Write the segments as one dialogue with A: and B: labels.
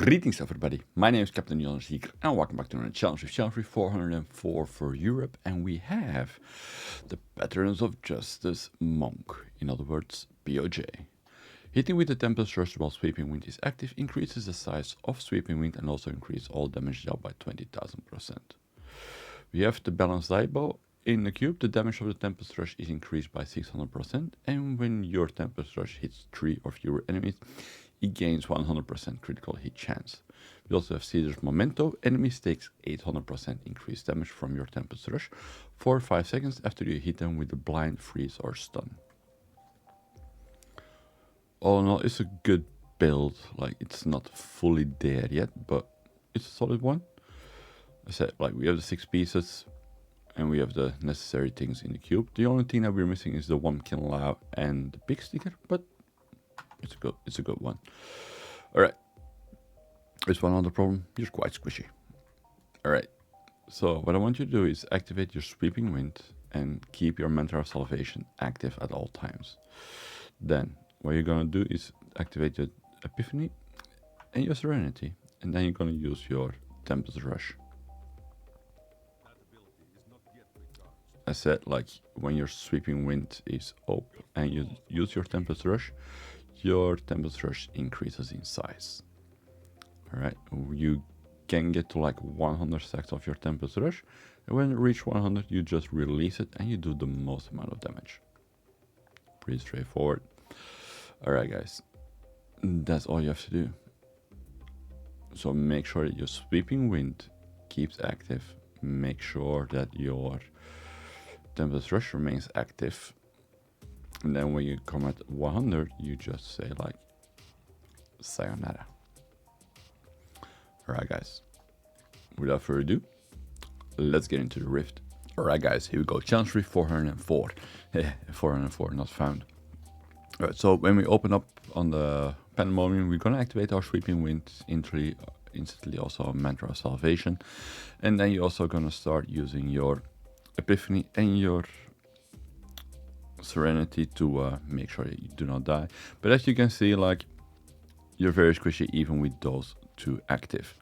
A: Greetings everybody, my name is Captain HonorSeeker and welcome back to another challenge with Challenge 404 for Europe, and we have the Patterns of Justice Monk, in other words POJ. Hitting with the Tempest Rush while Sweeping Wind is active increases the size of Sweeping Wind and also increases all damage dealt by 20,000%. We have the Balanced Die Bow. In the cube, the damage of the Tempest Rush is increased by 600%, and when your Tempest Rush hits 3 or fewer enemies, it gains 100% critical hit chance. We also have Caesar's Memento. Enemies takes 800% increased damage from your Tempest Rush for 5 seconds after you hit them with a blind, freeze or stun. All in all, it's a good build. Like, it's not fully there yet, but it's a solid one. I said, like, we have the 6 pieces and we have the necessary things in the cube. The only thing that we're missing is the 1 kill out and the big sticker, but it's a good one. Alright. There's one other problem. You're quite squishy. Alright. So what I want you to do is activate your Sweeping Wind and keep your Mantra of Salvation active at all times. Then what you're gonna do is activate your Epiphany and your Serenity, and then you're gonna use your Tempest Rush. I said, like, when your Sweeping Wind is open and you use your Tempest Rush increases in size. Alright, you can get to like 100 stacks of your Tempest Rush, and when you reach 100 you just release it and you do the most amount of damage. Pretty straightforward. Alright guys, that's all you have to do. So make sure that your Sweeping Wind keeps active, make sure that your Tempest Rush remains active, and then when you come at 100 you just say like sayonara. Alright guys, without further ado, let's get into the Rift. Alright guys, here we go. Challenge 404. 404 not found. Alright, so when we open up on the Pandemonium, we're gonna activate our Sweeping Wind instantly also Mantra of Salvation, and then you're also gonna start using your Epiphany and your Serenity to make sure that you do not die. But as you can see, like, you're very squishy even with those two active.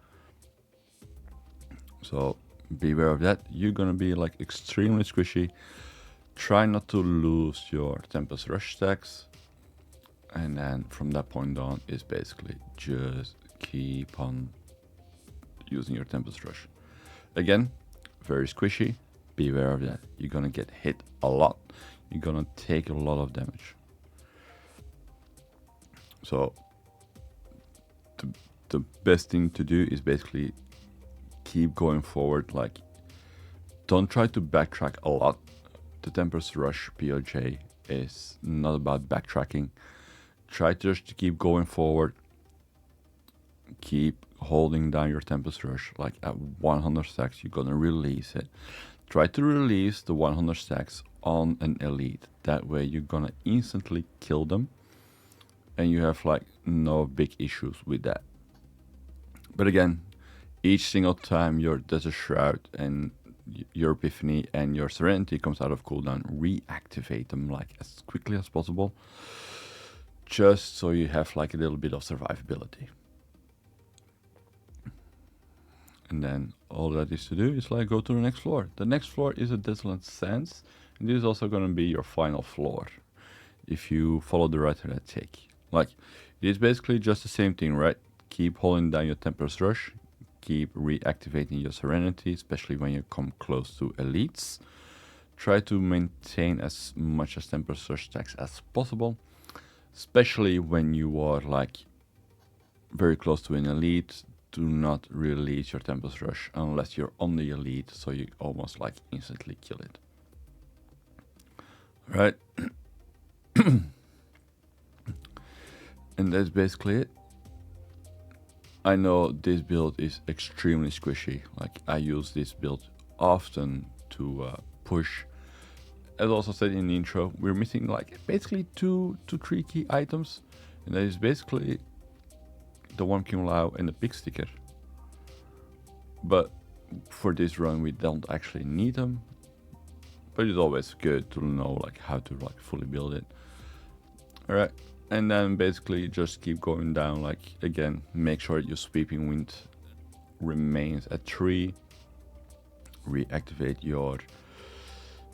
A: So beware of that. You're gonna be like extremely squishy. Try not to lose your Tempest Rush stacks, and then from that point on is basically just keep on using your Tempest Rush. Again, very squishy. Beware of that. You're gonna get hit a lot. You're gonna take a lot of damage. So the best thing to do is basically keep going forward. Like, don't try to backtrack a lot. The Tempest Rush POJ is not about backtracking. Try just to keep going forward. Keep holding down your Tempest Rush. Like at 100 stacks, you're gonna release it. Try to release the 100 stacks on an elite. That way you're gonna instantly kill them and you have like no big issues with that. But again, each single time your Desert Shroud and your Epiphany and your Serenity comes out of cooldown, reactivate them like as quickly as possible, just so you have like a little bit of survivability. And then all that is to do is like go to the next floor. The next floor is a Desolate Sands, and this is also going to be your final floor if you follow the route that I take. Like, it is basically just the same thing, right? Keep holding down your Tempest Rush, keep reactivating your Serenity, especially when you come close to elites. Try to maintain as much as Tempest Rush stacks as possible, especially when you are like very close to an elite. Do not release your Tempest Rush unless you're on the elite, so you almost like instantly kill it. Right? And that's basically it. I know this build is extremely squishy. Like, I use this build often to push. As also said in the intro, we're missing like basically 2 to 3 key items, and that is basically the 1 Kim Lao and the big sticker. But for this run we don't actually need them, but it's always good to know like how to like fully build it. Alright, And then basically just keep going down, like again, make sure your sweeping wind remains at 3. Reactivate your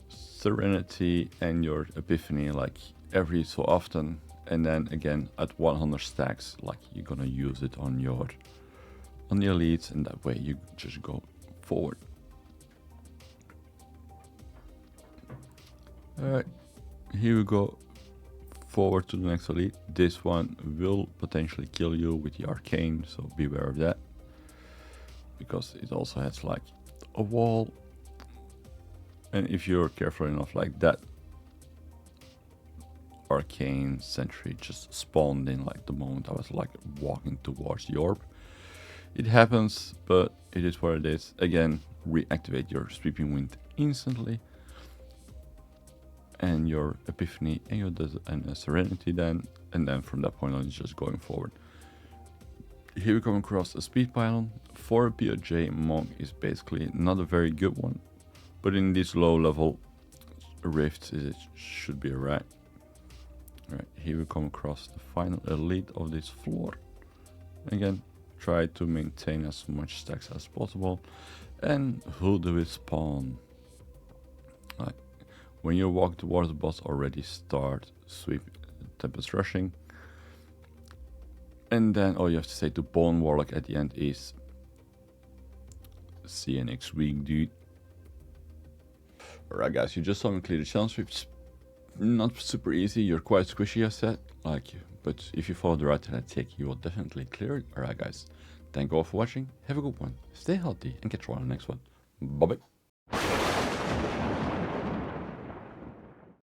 A: Serenity and your Epiphany like every so often, and then again at 100 stacks, like you're gonna use it on the elites, and that way you just go forward. Alright, here we go forward to the next elite. This one will potentially kill you with the arcane, so beware of that, because it also has like a wall, and if you're careful enough, like that arcane sentry just spawned in like the moment I was like walking towards the orb. It happens, but it is what it is. Again, reactivate your sweeping wind instantly, and your Epiphany and your and Serenity then, and then from that point on it's just going forward. Here we come across a speed pylon. For a POJ, Monk is basically not a very good one, but in these low level rifts it should be alright. Alright, here we come across the final elite of this floor. Again, try to maintain as much stacks as possible. And who do we spawn? Like, when you walk towards the boss, already start sweep Tempest Rushing. And then all you have to say to Bone Warlock at the end is see you next week, dude. Alright guys, you just saw me clear the challenge. It's not super easy, you're quite squishy, I said, like, but if you follow the right tactic, you will definitely clear it. Alright guys, thank you all for watching, have a good one, stay healthy, and catch you on the next one. Bye bye.